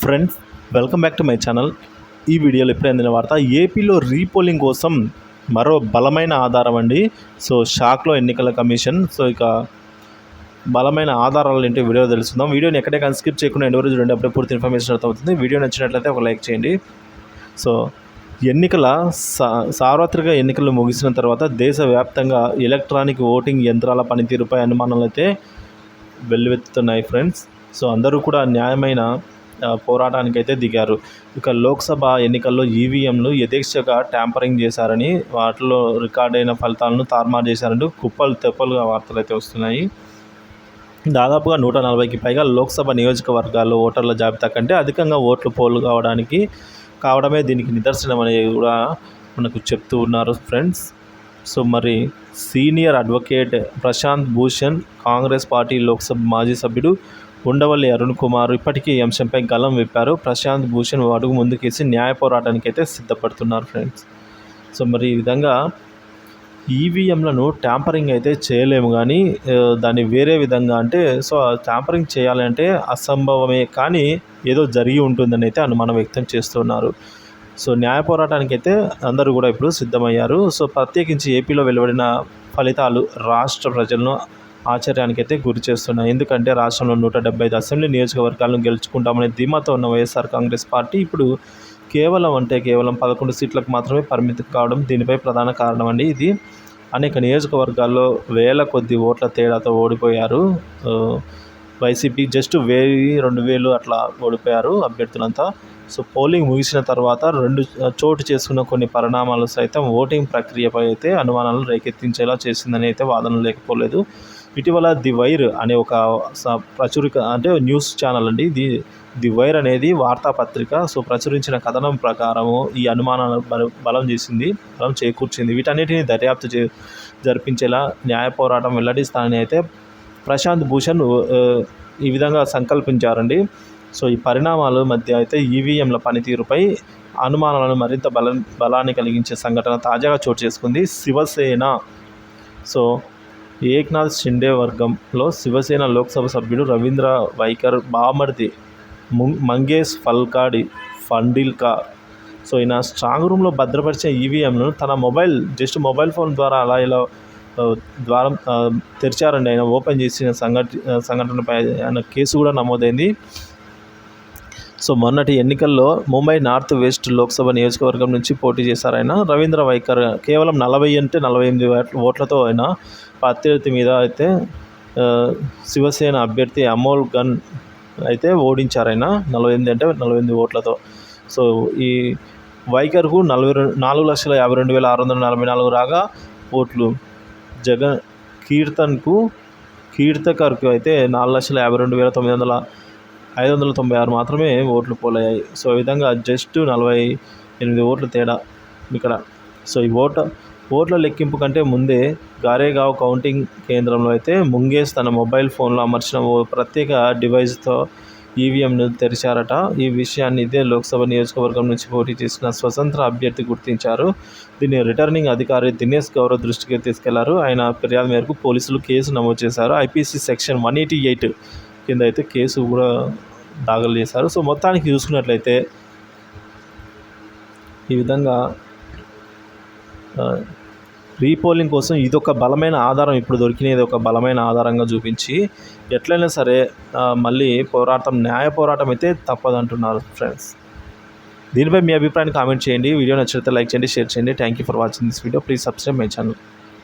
Friends, welcome back to my channel. ఈ వీడియోలో ఇప్పుడే అందిన వార్త, ఏపీలో రీపోలింగ్ కోసం మరో బలమైన ఆధారం అండి. సో షాక్లో ఎన్నికల కమిషన్. సో ఇక బలమైన ఆధారాలు ఏంటో వీడియో తెలుసుకుందాం. వీడియోని ఎక్కడే కానీ స్కిప్ చేయకుండా ఎండ్ వరకు చూడండి, అప్పుడే పూర్తి ఇన్ఫర్మేషన్ అర్థమవుతుంది. వీడియో నచ్చినట్లయితే ఒక లైక్ చేయండి. సో ఎన్నికల సార్వత్రిక ఎన్నికలు ముగిసిన తర్వాత దేశవ్యాప్తంగా ఎలక్ట్రానిక్ ఓటింగ్ యంత్రాల పనితీరుపై అనుమానాలు అయితే వెల్లువెత్తుతున్నాయి ఫ్రెండ్స్. సో అందరూ కూడా న్యాయమైన పోరాటానికి అయితే దిగారు. ఇక లోక్సభ ఎన్నికల్లో ఈవీఎంలు యథేచ్ఛగా ట్యాంపరింగ్ చేశారని, వాటిలో రికార్డైన ఫలితాలను తారుమారు చేశారంటూ కుప్పలు తెప్పలుగా వార్తలు అయితే వస్తున్నాయి. దాదాపుగా 140కి పైగా లోక్సభ నియోజకవర్గాల్లో ఓటర్ల జాబితా కంటే అధికంగా ఓట్లు పోలు కావడమే దీనికి నిదర్శనం అనేది కూడా మనకు చెప్తూ ఉన్నారు ఫ్రెండ్స్. సో మరి senior advocate Prashant Bhushan, Congress party Lok Sabha మాజీ సభ్యుడు ఉండవల్లి అరుణ్ కుమార్ ఇప్పటికీ ఈ అంశంపై గలం విప్పారు. ప్రశాంత్ భూషణ్ అడుగు ముందుకేసి న్యాయ పోరాటానికి అయితే సిద్ధపడుతున్నారు ఫ్రెండ్స్. సో మరి ఈ విధంగా ఈవీఎంలను ట్యాంపరింగ్ అయితే చేయలేము, కానీ దాన్ని వేరే విధంగా అంటే సో ట్యాంపరింగ్ చేయాలంటే అసంభవమే, కానీ ఏదో జరిగి ఉంటుందని అయితే అనుమానం వ్యక్తం చేస్తున్నారు. సో న్యాయ పోరాటానికి అయితే అందరూ కూడా ఇప్పుడు సిద్ధమయ్యారు. సో ప్రత్యేకించి ఏపీలో వెలువడిన ఫలితాలు రాష్ట్ర ప్రజలను ఆశ్చర్యానికి అయితే గురి చేస్తున్నాయి. ఎందుకంటే రాష్ట్రంలో 175 అసెంబ్లీ నియోజకవర్గాలను గెలుచుకుంటామనే ధీమాతో ఉన్న వైఎస్ఆర్ కాంగ్రెస్ పార్టీ ఇప్పుడు కేవలం 11 సీట్లకు మాత్రమే పరిమితం కావడం దీనిపై ప్రధాన కారణం అండి. ఇది అనేక నియోజకవర్గాల్లో వేల కొద్ది ఓట్ల తేడాతో ఓడిపోయారు. వైసీపీ జస్ట్ 1000-2000 అట్లా ఓడిపోయారు అభ్యర్థులంతా. సో పోలింగ్ ముగిసిన తర్వాత చోటు చేసుకున్న కొన్ని పరిణామాలు సైతం ఓటింగ్ ప్రక్రియపై అయితే అనుమానాలు రేకెత్తించేలా చేసిందని అయితే వాదనలు లేకపోలేదు. ఇటీవల ది వైర్ అనే ఒక ప్రచురిక అంటే న్యూస్ ఛానల్ అండి, ది వైర్ అనేది వార్తాపత్రిక. సో ప్రచురించిన కథనం ప్రకారము ఈ అనుమానాలు బలం చేకూర్చింది. వీటన్నిటిని దర్యాప్తు జరిపించేలా న్యాయ పోరాటం వెల్లడిస్తానని అయితే ప్రశాంత్ భూషణ్ ఈ విధంగా సంకల్పించారండి. సో ఈ పరిణామాల మధ్య అయితే ఈవీఎంల పనితీరుపై అనుమానాలను మరింత బలాన్ని కలిగించే సంఘటన తాజాగా చోటు చేసుకుంది. శివసేన సో ఏక్నాథ్ షిండే వర్గంలో శివసేన లోక్సభ సభ్యుడు రవీంద్ర వైకర్ బామర్ది మంగేష్ ఫండిల్కా సో ఈయన స్ట్రాంగ్ రూమ్లో భద్రపరిచిన ఈవీఎంలను తన మొబైల్ ఫోన్ ద్వారా అలా ఇలా ద్వారా తెరిచారండి. ఆయన ఓపెన్ చేసిన సంఘటనపై ఆయన కేసు కూడా నమోదైంది. సో మొన్నటి ఎన్నికల్లో ముంబై నార్త్ వెస్ట్ లోక్సభ నియోజకవర్గం నుంచి పోటీ చేశారు ఆయన. రవీంద్ర వైకర్ కేవలం 48 ఓట్లతో ఆయన ప్రత్యర్థి మీద అయితే శివసేన అభ్యర్థి అమోల్ గన్ అయితే ఓడించారు ఆయన 48 ఓట్లతో. సో ఈ వైకర్కు 4,52,644 రాగా ఓట్లు, కీర్తకర్కు అయితే 4,52,596 మాత్రమే ఓట్లు పోలయ్యాయి. సో ఈ విధంగా జస్ట్ 48 ఓట్ల తేడా ఇక్కడ. సో ఈ ఓట్ల లెక్కింపు కంటే ముందే గారేగావ్ కౌంటింగ్ కేంద్రంలో అయితే ముంగేష్ తన మొబైల్ ఫోన్లో అమర్చిన ఓ ప్రత్యేక డివైస్తో ఈవీఎంను తెరిచారట. ఈ విషయాన్ని ఇదే లోక్సభ నియోజకవర్గం నుంచి పోటీ చేసిన స్వతంత్ర అభ్యర్థి గుర్తించారు. దీన్ని రిటర్నింగ్ అధికారి దినేష్ గౌరవ్ దృష్టికి తీసుకెళ్లారు. ఆయన ఫిర్యాదు మేరకు పోలీసులు కేసు నమోదు చేశారు. ఐపీసీ సెక్షన్ 188 కింద అయితే కేసు కూడా దాఖలు చేశారు. సో మొత్తానికి చూసుకున్నట్లయితే ఈ విధంగా రీపోలింగ్ కోసం ఇదొక బలమైన ఆధారం, ఇప్పుడు దొరికినది ఒక బలమైన ఆధారంగా చూపించి ఎట్లయినా సరే మళ్ళీ న్యాయ పోరాటం అయితే తప్పదంటున్నారు ఫ్రెండ్స్. దీనిపై మీ అభిప్రాయాన్ని కామెంట్ చేయండి. వీడియో నచ్చితే లైక్ చేయండి, షేర్ చేయండి. Thank you for watching this video. Please subscribe my channel.